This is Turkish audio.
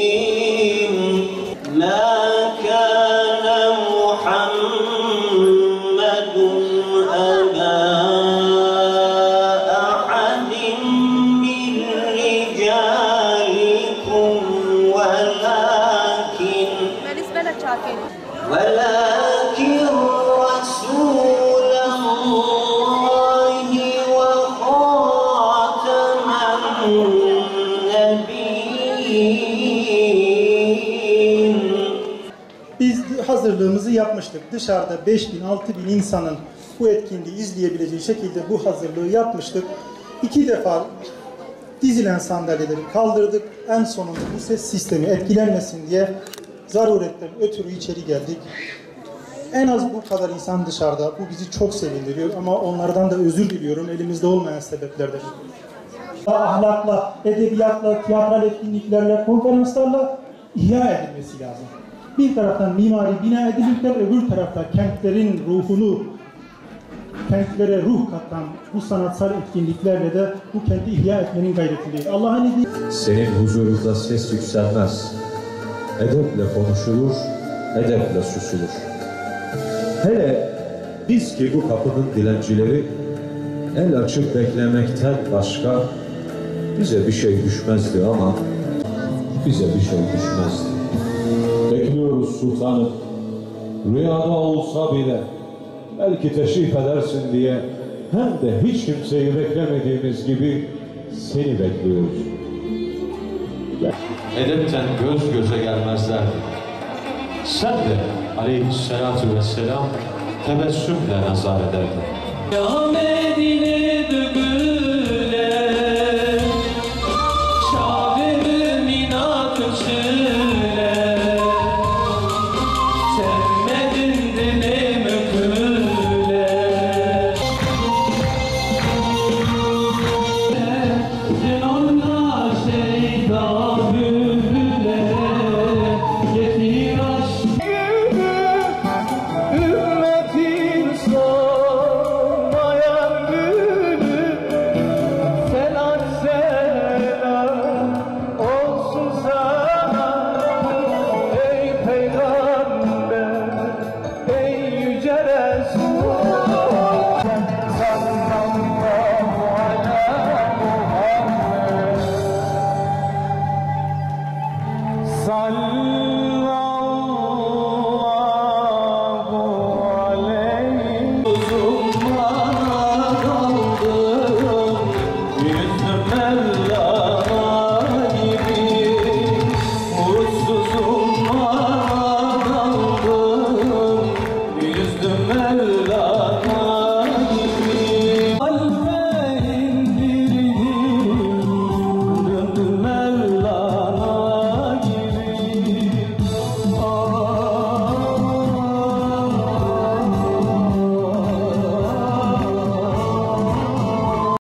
Bismillahirrahmanirrahim. Ma kana Muhammedun aba ahadin min ricalikum welakin Rasulallahi ve khatamen nebiyyin. Biz hazırlığımızı yapmıştık. Dışarıda 5000-6000 insanın bu etkinliği izleyebileceği şekilde bu hazırlığı yapmıştık. 2 defa dizilen sandalyeleri kaldırdık. En sonunda bu ses sistemi etkilenmesin diye zaruretten ötürü içeri geldik. En az bu kadar insan dışarıda. Bu bizi çok sevindiriyor ama onlardan da özür diliyorum. Elimizde olmayan sebeplerdir. Ahlakla, edebiyatla, tiyatral etkinliklerle, konferanslarla ihya edilmesi lazım. Bir taraftan mimari bina edilirken öbür tarafta kentlerin ruhunu, kentlere ruh katan bu sanatsal etkinliklerle de bu kenti ihya etmenin gayretindeyiz. Allah'ın izniyle. Senin huzurunda ses yükselmez. Edeple konuşulur, edeple susulur. Hele biz ki bu kapının dilencileri, el açıp beklemekten başka bize bir şey düşmezdi ama bize bir şey düşmezdi. Bekliyoruz sultanım. Rüyada olsa bile belki teşrif edersin diye hem de hiç kimseyi beklemediğimiz gibi seni bekliyoruz. Edepten göz göze gelmezler. Sen de aleyhissalatu vesselam tebessümle nazar ederdin. Ya Medine bugün